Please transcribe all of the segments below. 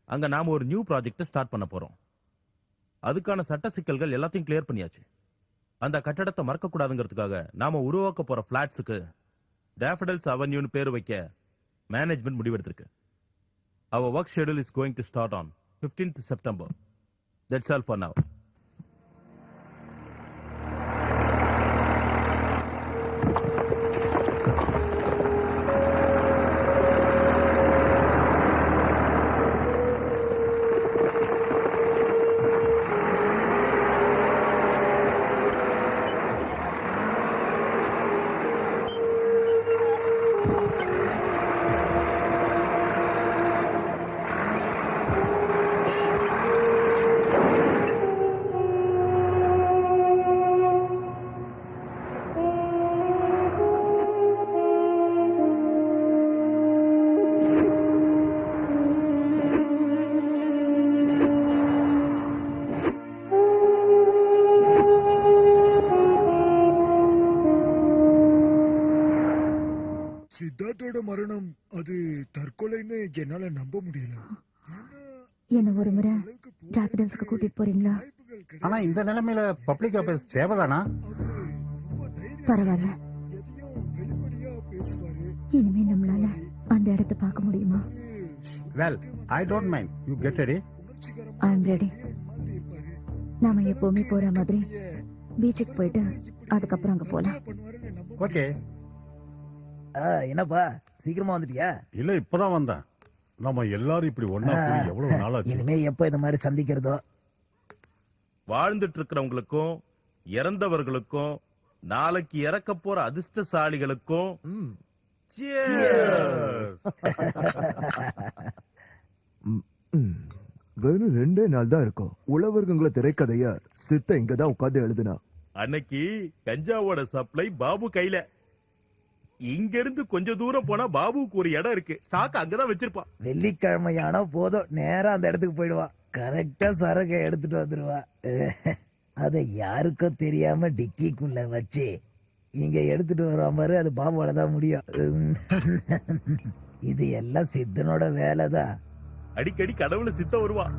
அங்க நாம ஒரு நியூ ப்ராஜெக்ட் ஸ்டார்ட் பண்ண போறோம். அதுக்கான சட்ட சிக்கல்கள் எல்லாத்தையும் கிளியர் பண்ணியாச்சு. அந்த கட்டடத்தை மறக்க கூடாதுங்கிறதுக்காக நாம உருவாக்க போற பிளாட்ஸுக்கு டேஃபடல்ஸ் அவென்யூன்னு பேர் வைக்க management முடிவெடுத்திருக்கு. Our work schedule is going to start on 15th September. That's all for now. சித்தார்த்தோட மரணம் அது தற்கொலைன்னு என்னால நம்ப முடியல. என்ன ஒரு முறை டேஃபடல்ஸ்க்கு கூட்டிட்டு போறீங்களா? ஆனா இந்த நிலைமையில பப்ளிக் ஆபீஸ் சேவைதானா? பரவாயில்ல, எதையும் வெளிப்படையா பேசுவாரு. இனிமே நம்மளால அந்த இடத்தை பார்க்க முடியுமா? Well, I don't mind. You get ready. I am ready. நாம எப்பவுமே போற மாதிரி பீச்சுக்கு போயிட்டு அதுக்கப்புறம் அங்க போலாம். ஓகே. என்னப்பா சீக்கிரமா வந்துட்டியா? இல்ல, இப்பதான் வந்தேன். நம்ம எல்லாரும் இப்படி ஒண்ணா போய் எவ்வளவு நாளாச்சு. இனிமே எப்ப இந்த மாதிரி சந்திக்கிறதோ. வாழ்ந்துட்டு இருக்கிறவங்களுக்கும் இறந்தவர்களுக்கும் நாளைக்கு இறக்க போற அதிர்ஷ்டசாலிகளுக்கும் வெறும் 2 நாள் தான் இருக்கும். உழவர்கங்கள திரைக்கதைய சித்த இங்கதான் உட்கார்ந்து எழுதுனா. அன்னைக்கு கஞ்சாவோட சப்ளை பாபு கையில. இங்க இருந்து கொஞ்சம் தூரம் போனா பாபுக்கு ஒரு இடம் இருக்கு. ஸ்டாக் அங்கதான் வச்சிருப்பான். வெள்ளிக்கிழமையானா போதும், நேரா அந்த இடத்துக்கு போயிடுவா. கரெக்டா சரக்கை எடுத்துட்டு வந்துடுவா. அத யாருக்கும் தெரியாம டிக்கிக்குள்ள வச்சு இங்க எடுத்துட்டு வருவா மாதிரி. அது பாபுவால தான் முடியும். இது எல்லாம் சித்தனோட வேலைதான். அடிக்கடி கடவுள சித்த வருவான்,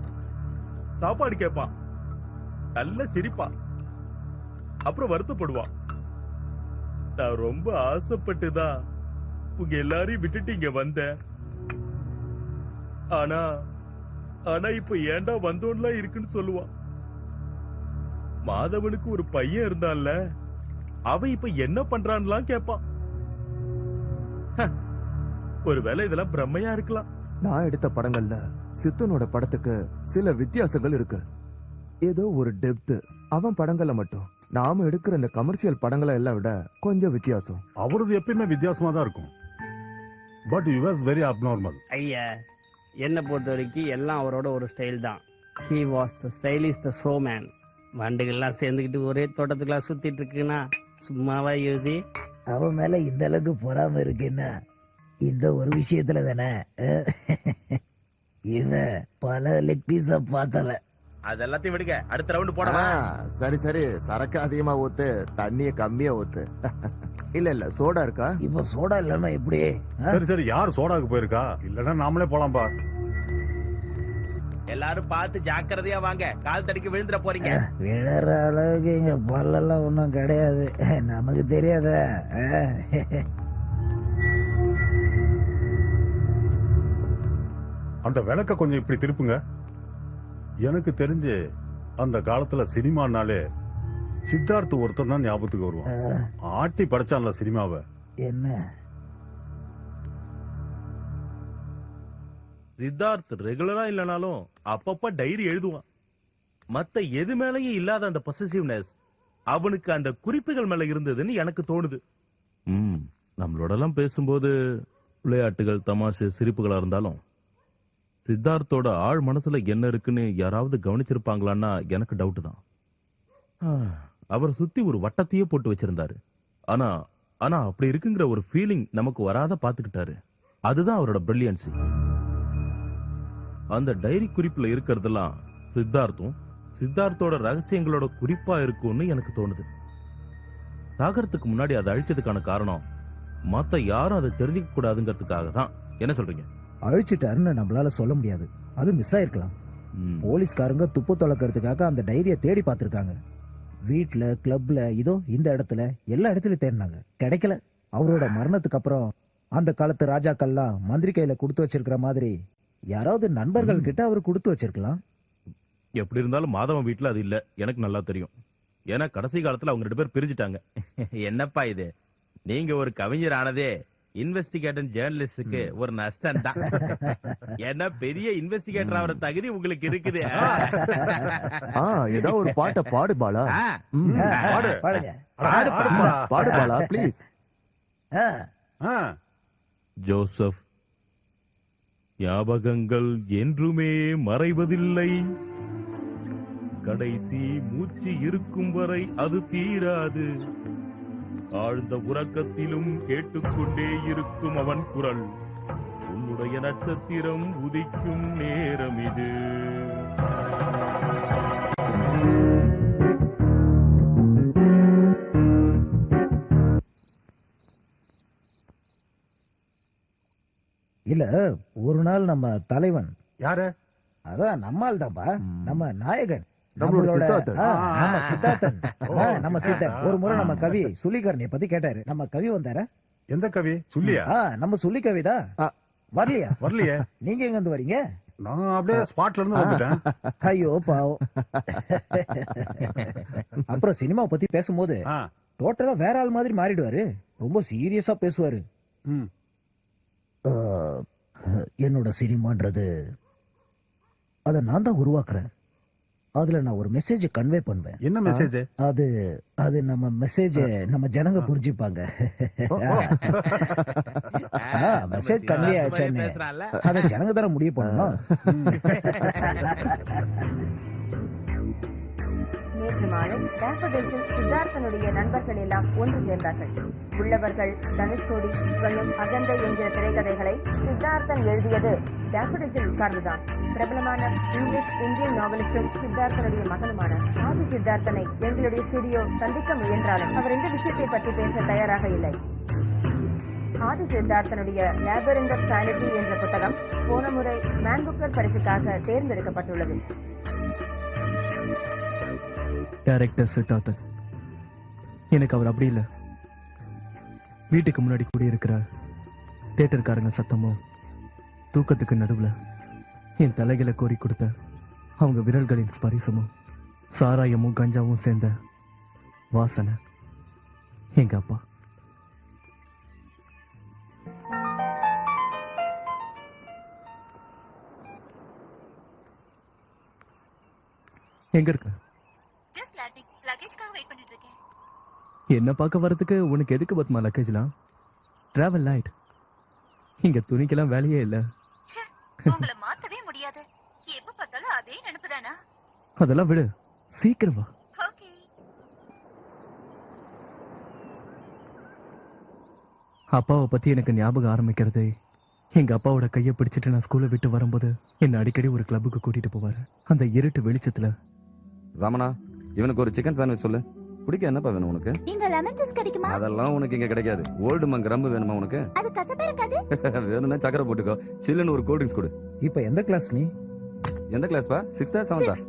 சாப்பாடு கேட்பான், நல்ல சிரிப்பான், அப்புறம் வருத்தப்படுவான். நான் ரொம்ப ஆசைப்பட்டுதான் உங்க எல்லாரையும் விட்டுட்டு இங்க வந்தேன். ஆனா ஆனா இப்ப ஏண்டா வந்தோன்லாம் இருக்குன்னு சொல்லுவான். மாதவனுக்கு ஒரு பையன் இருந்தான்ல, அவன் இப்ப என்ன பண்றான்லாம் கேட்பான். ஒருவேளை இதெல்லாம் பிரம்மையா இருக்கலாம். நான் எடுத்த படங்கள்ல சித்தனோட படத்துக்கு சில வித்தியாசங்கள் இருக்கு. ஏதோ ஒரு டெப்த் அவன் படங்கள்ல மட்டும். நாம எடுக்கிற இந்த கமர்ஷியல் படங்களை எல்லாம் விட கொஞ்சம் வித்தியாசம். அவரது எப்பயுமே வித்தியாசமா தான் இருக்கும். But you was very abnormal. ஐயா, என்னை பொறுத்த வரைக்கும் எல்லாம் அவரோட ஒரு ஸ்டைல் தான். He was the stylish the showman. வண்டுகள்லாம் சேர்ந்துக்கிட்டு ஒரே தோட்டத்துக்குலாம் சுத்திட்டு இருக்குன்னா சும்மாவா யோசி. அவன் மேல இந்த அளவுக்கு பொறாம இருக்குன்னா இந்த ஒரு விஷயத்துல தானே. இவன் பல லெக் பீஸ பார்த்தவன். அதெல்லாத்தையும் விடுங்க, அடுத்த ரவுண்ட் போடலாம். சரி சரி, சரக்கு அதிகமா ஊத்து, தண்ணிய கம்மியா ஊத்து. இல்ல சோடா இருக்கா? இப்ப சோடா இல்லாம எப்படி? சரி சரி, யார் சோடாக்கு போயிருக்கா? இல்லன்னா நாமளே போலாம்பா. எல்லாரும் பார்த்து ஜாக்கிரதையா வாங்க, கால் தடிக்கு விழுந்துட போறீங்க. விழற அளவுக்கு இங்க பல்லெல்லாம் ஒன்றும் கிடையாது, நமக்கு தெரியாத. அந்த விளக்க கொஞ்சம் இப்படி திருப்புங்க. எனக்கு தெரிஞ்சு அந்த காலத்துல சினிமானாலே சித்தார்த் ஒருத்தன் தான் ஞாபகத்துக்கு வருவான். ஆட்டி படைச்சான்ல சினிமாவை. என்ன சித்தார்த் ரெகுலரா இல்லனாலும் அப்பப்ப டைரி எழுதுவான். மத்த எது மேலயும் இல்லாத அந்த பொசசிவ்னஸ் அவனுக்கு அந்த குறிப்புகள் மேல இருந்ததுன்னு எனக்கு தோணுது. நம்மளோட எல்லாம் பேசும்போது விளையாட்டுகள், தமாஷு, சிரிப்புகளா இருந்தாலும் சித்தார்த்தோட ஆழ் மனசுல என்ன இருக்குன்னு யாராவது கவனிச்சிருப்பாங்களான்னா எனக்கு டவுட் தான். அவரை சுத்தி ஒரு வட்டத்தையே போட்டு வச்சிருந்தாரு. ஆனா ஆனா அப்படி இருக்குங்கிற ஒரு ஃபீலிங் நமக்கு வராத பாத்துக்கிட்டாரு. அதுதான் அவரோட பிரில்லியன்சி. அந்த டைரி குறிப்புல இருக்கிறதெல்லாம் சித்தார்த்தோட ரகசியங்களோட குறிப்பா இருக்கும்னு எனக்கு தோணுது. சாகரத்துக்கு முன்னாடி அதை அழிச்சதுக்கான காரணம் மத்த யாரும் அதை தெரிஞ்சுக்க கூடாதுங்கிறதுக்காக தான். என்ன சொல்றீங்க? அழிச்சிட்டாருன்னு நம்மளால சொல்ல முடியாது. அது மிஸ் ஆயிருக்கலாம். போலீஸ்காரங்க துப்பு தொலைக்கிறதுக்காக அந்த டைரியை தேடி பார்த்திருக்காங்க. வீட்ல, கிளப்ல, இதோ இந்த இடத்துல, எல்லா இடத்துலயும் தேடினாங்க, கிடைக்கல. அவரோட மரணத்துக்கு அப்புறம் அந்த காலத்து ராஜாக்கள்லாம் மந்திரி கையில கொடுத்து வச்சிருக்கிற மாதிரி யாராவது நண்பர்கள் கிட்ட அவர் கொடுத்து வச்சிருக்கலாம். எப்படி இருந்தாலும் மாதவன் வீட்டுல அது இல்ல, எனக்கு நல்லா தெரியும். ஏன்னா கடைசி காலத்துல அவங்க 2 பேர் பிரிஞ்சுட்டாங்க. என்னப்பா இது, நீங்க ஒரு கவிஞர் ஆனதே இன்வெஸ்டிகேட்டர் ஜேர்னலிஸ்டுக்கு ஒரு நஷ்டம் தான். ஏன்னா பெரிய இன்வெஸ்டிகேட்டர் ஆகிற தகுதி உங்களுக்கு இருக்குது. ஏதோ ஒரு பாட்டை பாடு பாலா. பாடு. பாடுங்க. பாடு பாலா ப்ளீஸ். ஜோசப், ஞாபகங்கள் என்றுமே மறைவதில்லை. கடைசி மூச்சு இருக்கும் வரை அது தீராது. ஆழ்ந்த உறக்கத்திலும் கேட்டுக்கொண்டே இருக்கும் அவன் குரல். உன்னுடைய நட்சத்திரம் உதிக்கும் நேரம் இது. இல்ல, ஒரு நாள் நம்ம தலைவன், யாரு? அதான் நம்மால் தான்பா, நம்ம நாயகன், நம்மளோட நம்மளோட சித்தார்த்தன். நம்ம சித்தார்த்தன், நம்ம சித்தன் ஒரு முறை நம்ம கவி சுள்ளிகரனை பத்தி கேட்டாரு. நம்ம கவி வந்தாரா? எந்த கவி? சொல்லியா? நம்ம சொல்லி கவிதான். வரலையா? வரலையே. நீங்க எங்க இருந்து வரீங்க? நான் அப்படியே ஸ்பாட்ல இருந்து வந்துட்டேன். ஐயோ பாவம். அப்புறம் சினிமா பத்தி பேசும்போது ஆ, டோட்டலா வேற ஆள் மாதிரி மாறிடுவாரு. ரொம்ப சீரியஸா பேசுவாரு. ம். என்னோட சினிமான்றது அதை நான் தான் உருவாக்குறேன். அதுல நான் ஒரு மெசேஜ் கன்வே பண்ணுவேன். என்ன மெசேஜ்? அது அது நம்ம மெசேஜ் நம்ம ஜனங்க புரிஞ்சுப்பாங்க. மெசேஜ் கன்வே ஆச்சான்னு அதை ஜனங்க தானே முடிவு பண்ணணும். நேற்று மாலை டேஃபடில்ஸில் சித்தார்த்தனுடைய நண்பர்கள் எல்லாம் ஒன்று சேர்ந்தார்கள். உள்ளவர்கள் தனுஷ்கோடி, ஸ்வயம், அகந்தை என்கிற திரைக்கதைகளை சித்தார்த்தன் எழுதியது டேஃபடில்ஸில் உட்கார்ந்துதான். பிரபலமான இங்கிலீஷ் இந்தியன் நாவலிஸ்டும் சித்தார்த்தனுடைய மகனுமான ஆதி சித்தார்த்தனை எங்களுடைய ஸ்டுடியோ சந்திக்க முயன்றாலும் அவர் இந்த விஷயத்தை பற்றி பேச தயாராக இல்லை. ஆதி சித்தார்த்தனுடைய லேபரிண்ட் ஆஃப் சானிட்டி என்ற புத்தகம் போன முறை மேன் புக்கர் பரிசுக்காக தேர்ந்தெடுக்கப்பட்டுள்ளது. டைரக்டர் சித்தார்த்தன், எனக்கு அவர் அப்படி இல்லை. வீட்டுக்கு முன்னாடி கூடியிருக்கிற தியேட்டர்காரங்க சத்தமும் தூக்கத்துக்கு நடுவில் என் தலைகளை கோரி கொடுத்த அவங்க விரல்களின் ஸ்பரிசமும் சாராயமும் கஞ்சாவும் சேர்ந்த வாசனை எங்க அப்பா. எங்க இருக்க? என்ன பார்க்க வரதுக்கு உனக்கு எதுக்கு பத்மா லக்கேஜ்லாம்? Travel light. இங்க துணிக்கெல்லாம் வேலையே இல்ல. உங்களை மாத்தவே முடியாது. எப்ப பார்த்தாலும் அதே நினைப்புதானா? அதெல்லாம் விடு, சீக்கிரம் வா. ஓகே. அப்பாவை பத்தி எனக்கு ஞாபகம் ஆரம்பிக்கிறது எங்க அப்பாவோட கையை பிடிச்சிட்டு நான் ஸ்கூலை விட்டு வரும்போது என்ன அடிக்கடி ஒரு கிளப்புக்கு கூட்டிட்டு போவாரு. அந்த இருட்டு வெளிச்சத்துல. ரமணா, இவனுக்கு ஒரு சிக்கன் சாண்ட்விச் சொல்லு. குடிக்க என்னப்பா வேணும் உனக்கு? இங்க லெமன் ஜூஸ் கிடைக்குமா? அதெல்லாம் உனக்கு இங்க கிடைக்காது. ஓல்டு மங்க் ரம்பு வேணுமா உனக்கு? அது கசப்பா இருக்காது. வேணும்னா சக்கரை போட்டுக்கோ. சில்லுன்னு ஒரு கூல் ட்ரிங்க்ஸ் கொடு. இப்ப எந்த கிளாஸ் நீ? எந்த கிளாஸ் பா? 6th 7th?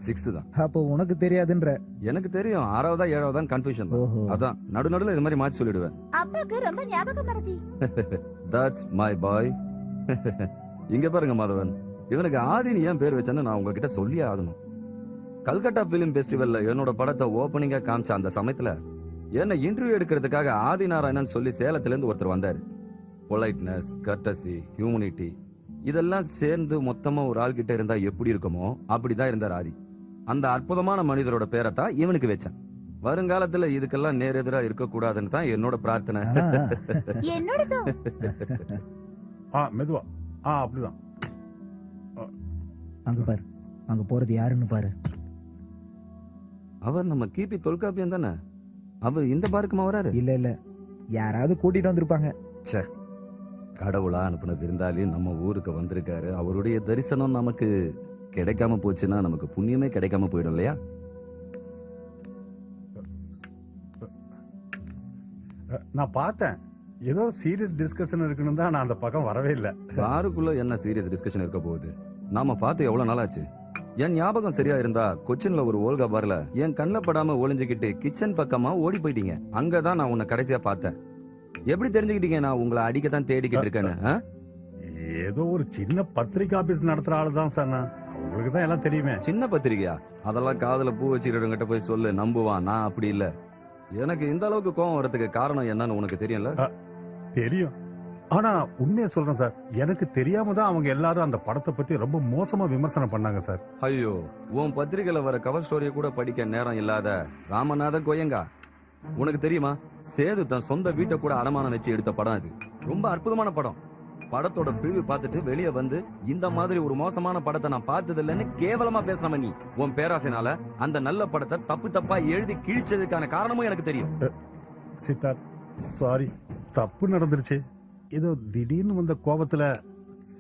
6th தான். அப்போ உனக்கு தெரியாதுன்ற. எனக்கு தெரியும். 6வதா 7வதா கன்ஃபியூஷன் தான். ஓஹோ. அதான் நடுநடுல இது மாதிரி மாத்தி சொல்லிடுவேன். அப்பாக்கு ரொம்ப ஞாபகம் மறதி. That's my boy. இங்க பாருங்க மாதவன், இவனுக்கு ஆதினி ஏன் பேர் வச்சேன்னு நான் உங்ககிட்ட சொல்லியே ஆகணும். கல்கட்டா பிலிம் ஃபெஸ்டிவல்ல என்னோட படத்தை ஓப்பனிங்கா காமிச்ச அந்த சமயத்துல என்ன இன்டர்வியூ எடுக்கிறதுக்காக ஆதி நாராயணன் சொல்லி சேலத்துல இருந்து ஒருத்தர் வந்தாரு. பொலைட்னஸ், கர்டசி, ஹியூமனிட்டி இதெல்லாம் சேர்ந்து மொத்தமா ஒரு ஆள் கிட்ட இருந்தா எப்படி இருக்குமோ அப்படிதான் இருந்தார் ஆதி. அந்த அற்புதமான மனிதரோட பேரை தான் இவனுக்கு வச்சேன். வருங்காலத்துல இதுக்கெல்லாம் நேர் எதிரா இருக்க கூடாதுன்னு தான் என்னோட பிரார்த்தனை. என்னோடதோ. மெதுவா. அப்படிதான். அங்க பாரு, அங்க போறது யாருன்னு பாரு. அவர் நம்ம கிபி தொல்காப்பியம் தானே? அவர் இந்த பாருக்குமா வராரு? இல்ல இல்ல, யாராவது கூட்டிட்டு வந்திருப்பாங்க. கடவுளா அனுப்பின விருந்தாளி நம்ம ஊருக்கு வந்திருக்காரு. அவருடைய தரிசனம் நமக்கு கிடைக்காம போச்சுன்னா நமக்கு புண்ணியமே கிடைக்காம போயிடும் இல்லையா? நான் பார்த்தேன். ஏதோ சீரியஸ் டிஸ்கஷன் இருக்குன்னு தான் நான் அந்த பக்கம் வரவே இல்லை. பாருக்குள்ள என்ன சீரியஸ் டிஸ்கஷன் இருக்க போகுது? நாம பார்த்து எவ்வளவு நாளாச்சு? என் ஞாபகம் சரியா இருந்தா கொச்சின்ல ஒரு ஓல்கா பார்ல என் கண்ணில் படாம ஒளிஞ்சுக்கிட்டு கிச்சன் பக்கமா ஓடி போயிட்டீங்க. அங்கதான் நான் உன்னை கடைசியா பார்த்தேன். எப்படி தெரிஞ்சுக்கிட்டீங்க நான் உங்களை அடிக்கத்தான் தேடிக்கிட்டு இருக்கேன்னு? ஏதோ ஒரு சின்ன பத்திரிகை ஆபீஸ் நடத்துற ஆளு தான் சார். நான் உங்களுக்கு தான் எல்லாம் தெரியுமே. சின்ன பத்திரிகையா? அதெல்லாம் காதுல பூ வச்சுக்கிட்ட போய் சொல்லு, நம்புவான். நான் அப்படி இல்ல. எனக்கு இந்த அளவுக்கு கோவம் வரதுக்கு காரணம் என்னன்னு உனக்கு தெரியும்ல? தெரியும். ஆனா உண்மையை சொல்றேன் சார், எனக்கு தெரியாம தான் அவங்க எல்லாரும் அந்த படத்தை பத்தி ரொம்ப மோசமா விமர்சனம் பண்ணாங்க சார். ஐயோ, உன் பத்திரிகையில வர கவர் ஸ்டோரியை கூட படிக்க நேரம் இல்லாத ராமநாதன் கோயங்கா, உனக்கு தெரியுமா சேது தன் சொந்த வீட்டை கூட அடமானம் வச்சு எடுத்த படம் அது. ரொம்ப அற்புதமான படம். படத்தோட பிரிவு பார்த்துட்டு வெளியே வந்து இந்த மாதிரி ஒரு மோசமான படத்தை நான் பார்த்தது இல்லைன்னு கேவலமா பேசுறவ நீ. உன் பேராசைனால அந்த நல்ல படத்தை தப்பா எழுதி கிழிச்சதுக்கான காரணமும் எனக்கு தெரியும். சித்தார்த், சாரி, தப்பு நடந்துருச்சு. ஏதோ திடீர்னு வந்த கோபத்துல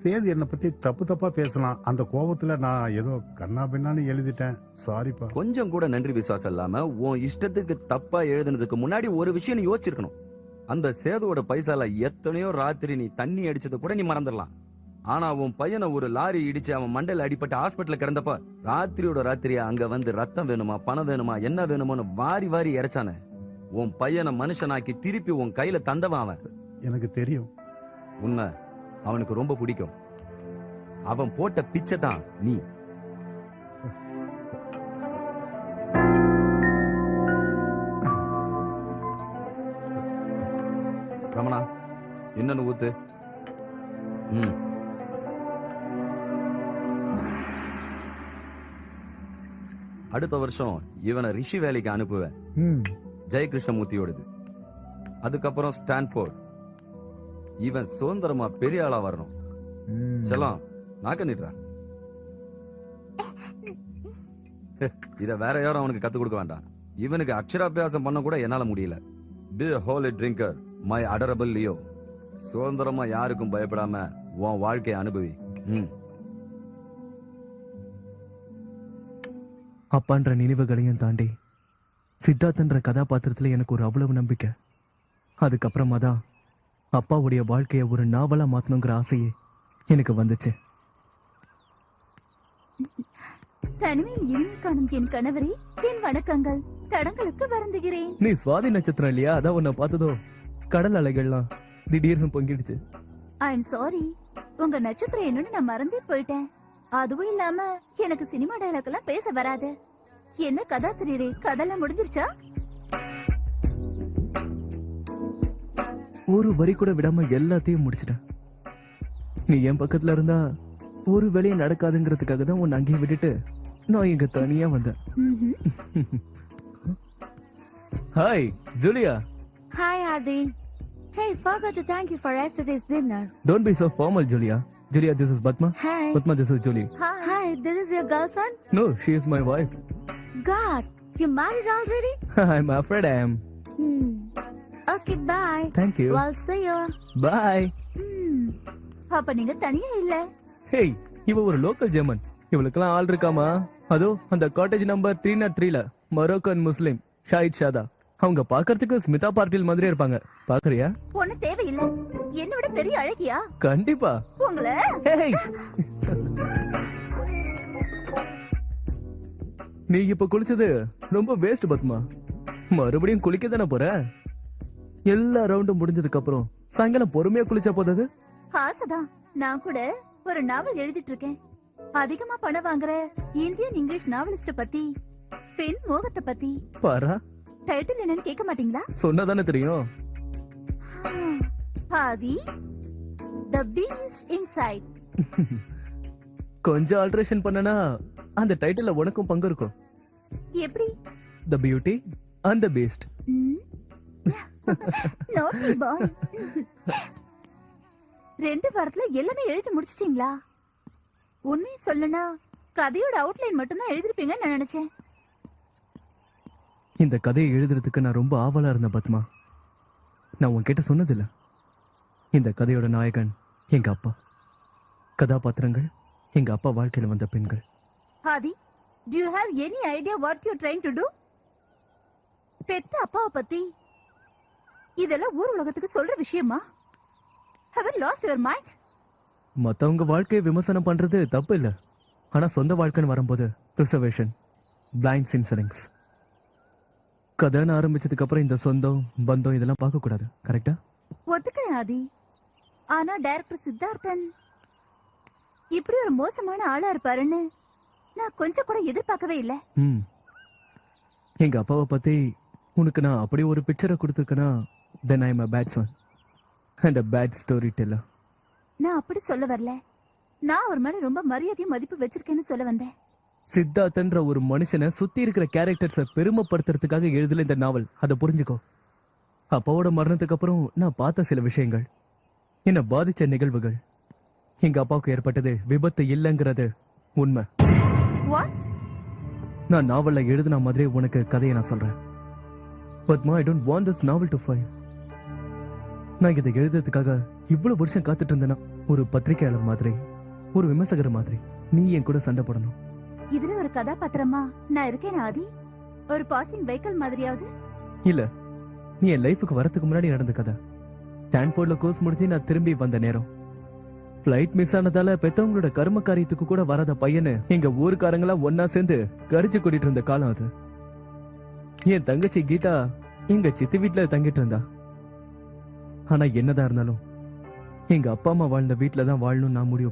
சேது என்னை பத்தி தப்பா பேசலாம். அந்த கோபத்துல நான் ஏதோ கண்ணா பின்னான்னு எழுதிட்டேன். சாரிப்பா. கொஞ்சம் கூட நன்றி விசுவாசம் இல்லாம உன் இஷ்டத்துக்கு தப்பா எழுதுனதுக்கு முன்னாடி ஒரு விஷயம் நீ யோசிச்சிருக்கணும். அந்த சேதுவோட பைசால எத்தனையோ ராத்திரி நீ தண்ணி அடிச்சதை கூட நீ மறந்துடலாம். ஆனா உன் பையனை ஒரு லாரி இடிச்சு அவன் மண்டையில அடிபட்டு ஹாஸ்பிட்டல்ல கிடந்தப்ப ராத்திரியோட ராத்திரியா அங்க வந்து ரத்தம் வேணுமா, பணம் வேணுமா, என்ன வேணுமோன்னு வாரி இறைச்சானே. உன் பையனை மனுஷனாக்கி திருப்பி உன் கையில தந்தவன் அவன். எனக்கு தெரியும். உன்னை அவனுக்கு ரொம்ப பிடிக்கும். அவன் போட்ட பிச்சை தான் நீ. ரமணா, என்னன்னு ஊத்து. அடுத்த வருஷம் இவனை ரிஷி வேலைக்கு அனுப்புவேன். ஜெயகிருஷ்ணமூர்த்தியோடது. அதுக்கப்புறம் ஸ்டான்ஃபோர்ட். இவன் சுதந்திரமா பெரிய ஆளா வரணும். செல்லம், நாக்க நீட்டுறா. இத வேற யாரும் அவனுக்கு கத்து கொடுக்க வேண்டாம். இவனுக்கு அக்ஷராபியாசம் பண்ண கூட என்னால முடியல. Be a holy drinker, my adorable Leo. சுதந்திரமா யாருக்கும் பயப்படாம உன் வாழ்க்கையை அனுபவி. அப்பான்ற நினைவுகளையும் தாண்டி சித்தார்த்தன்ற கதாபாத்திரத்துல எனக்கு ஒரு அவ்வளவு நம்பிக்கை. அதுக்கப்புறமா தான் அப்பாவுடைய வாழ்க்கைய ஒரு நாவலா மாத்தணுங்கிற ஆசையே எனக்கு வந்துச்சு. தனிமையில் இனிமை காணும் என் கணவரே, என் வணக்கங்கள். தடங்களுக்கு வருந்துகிறேன். நீ சுவாதி நட்சத்திரம் இல்லையா? அதான் உன்னை பார்த்ததோ கடல் அலைகள்லாம் திடீர்னு பொங்கிடுச்சு. ஐ எம் சாரி, உங்க நட்சத்திரம் என்னன்னு நான் மறந்தே போயிட்டேன். அதுவும் இல்லாம எனக்கு சினிமா டயலாக் எல்லாம் பேச வராது. என்ன கதாசிரியரே, கதெல்லாம் முடிஞ்சிருச்சா? ஒரு வரி கூட விடாம எல்லாத்தையும் முடிச்சிட்டேன். நீ என் பக்கத்துல இருந்தா ஒரு வேலையும் நடக்காதுங்கிறதுக்காக தான் உன்னை அங்கேயே விட்டுட்டு நான் இங்க தனியா வந்தேன். Hi Julia. Hi Aadhi. Hey, forgot to thank you for yesterday's dinner. Don't be so formal, Julia. Julia, this is Padma. Hi. Padma, this is Julie. Hi, this is your girlfriend? No, she is my wife. God, you married already? I'm afraid I am. Okay, bye. Thank you. Well, see you. Bye. அப்ப நீங்க தனியா இல்ல? Hey, இவ ஒரு local German. இவளுக்கெல்லாம் ஆள் இருக்காமா? அதோ அந்த காட்டேஜ் நம்பர் 303ல மொரோக்கன் முஸ்லிம் ஷாஹித் ஷாதா. அவங்க பாக்குறதுக்கு ஸ்மிதா பார்ட்டில் மாதிரி இருப்பாங்க. பாக்குறியா? ஒண்ணு தேவையில்லை. என்ன விட பெரிய அழகியா? கண்டிப்பா. உங்களை நீ இப்ப குளிச்சது ரொம்ப வேஸ்ட் பத்மா. மறுபடியும் குளிக்க தானே போற? எல்லா ரவுண்டும் முடிஞ்சதுக்கு அப்புறம் சாயங்காலம் பொறுமையா குளிச்சா போதாது? ஆசைதான். நான் கூட ஒரு நாவல் எழுதிட்டு இருக்கேன். அதிகமா பணம் வாங்குற இந்தியன் இங்கிலீஷ் நாவலிஸ்ட பத்தி, பெண் மோகத்தை பத்தி. பாரா, டைட்டில் என்னன்னு கேட்க மாட்டீங்களா? சொன்னதானே தெரியும். ஆதி, The Beast Inside. கொஞ்சம் ஆல்டரேஷன் பண்ணனா அந்த டைட்டில்ல உனக்கும் பங்கு இருக்கும். எப்படி? The Beauty and the Beast. Naughty boy. 2 வாரத்துல எல்லாமே எழுதி முடிச்சிட்டீங்களா? உண்மையை சொல்லனா கதையோட அவுட்லைன் மட்டும் தான் எழுதிருப்பீங்கன்னு நான் நினைச்சேன். இந்த கதையை எழுதுறதுக்கு நான் ரொம்ப ஆவலா இருந்தேன் பத்மா. நான் உன்கிட்ட சொன்னதில்ல, இந்த கதையோட நாயகன் எங்க அப்பா, கதாபாத்திரங்கள் எங்க அப்பா வாழ்க்கையில வந்த பெண்கள். ஆதி, do you have any idea what you're trying to do? பெத்த அப்பாவை பத்தி இதெல்லாம் ஊர் உலகத்துக்கு சொல்ற விஷயமா? Have you lost your mind? மத்தவங்க வாழ்க்கையை விமர்சனம் பண்றது தப்பு இல்ல. ஆனா சொந்த வாழ்க்கைன்னு வரும்போது ரிசர்வேஷன், பிளைண்ட் சின்சரிங்ஸ். கதைன்னு ஆரம்பிச்சதுக்கு அப்புறம் இந்த சொந்தம் பந்தம் இதெல்லாம் பார்க்க கூடாது. கரெக்டா? ஒத்துக்கிறேன் ஆதி. ஆனா டைரக்டர் சித்தார்த்தன் இப்படி ஒரு மோசமான ஆளா இருப்பாருன்னு நான் கொஞ்சம் கூட எதிர்பார்க்கவே இல்ல. எங்க அப்பாவை பத்தி உனக்கு நான் அப்படி ஒரு பிக்சரை கொடுத்துருக்கேன்னா then I am a bad son and a bad storyteller. நான் அப்படி சொல்ல வரல. நான் அவர் மேல ரொம்ப மரியாதையும் மதிப்பு வச்சிருக்கேன்னு சொல்ல வந்தேன். சித்தார்த்தன்ற ஒரு மனுஷனை சுத்தி இருக்கிற கேரக்டர்ஸை பெருமைப்படுத்துறதுக்காக எழுதல இந்த நாவல். அதை புரிஞ்சுக்கோ. அப்பாவோட மரணத்துக்கு அப்புறம் நான் பார்த்த சில விஷயங்கள், என்ன பாதிச்ச நிகழ்வுகள், எங்க அப்பாவுக்கு ஏற்பட்டது விபத்து இல்லைங்கிறது உண்மை. What? நான் நாவல்ல எழுதின மாதிரி உனக்கு கதையை நான் சொல்றேன். Padma, I don't want this novel to fail. நான் இதை எழுதுறதுக்காக இவ்வளவு வருஷம் காத்துட்டு இருந்தேன்னா ஒரு பத்திரிகையாளர் மாதிரி, ஒரு விமர்சகர் மாதிரி நீ என் கூட சண்டை போடணும். இதுல ஒரு கதாபாத்திரமா நான் இருக்கேன் ஆதி? ஒரு பாசிங் வெஹிக்கிள் மாதிரியாவது? இல்ல, நீ என் லைஃபுக்கு வரதுக்கு முன்னாடி நடந்த கதை. ஸ்டான்ஃபோர்ட்ல கோர்ஸ் முடிஞ்சு நான் திரும்பி வந்த நேரம், பிளைட் மிஸ் ஆனதால பெத்தவங்களோட கர்ம காரியத்துக்கு கூட வராத பையனு எங்க ஊருக்காரங்களா ஒன்னா சேர்ந்து கரிச்சு கூட்டிட்டு இருந்த காலம் அது. என் தங்கச்சி கீதா எங்க சித்தி வீட்டுல தங்கிட்டு இருந்தா. ஆனா என்னதான் இருந்தாலும் எங்க அப்பா அம்மா வாழ்ந்த வீட்டுல தான் வாழணும் நான் முடிவு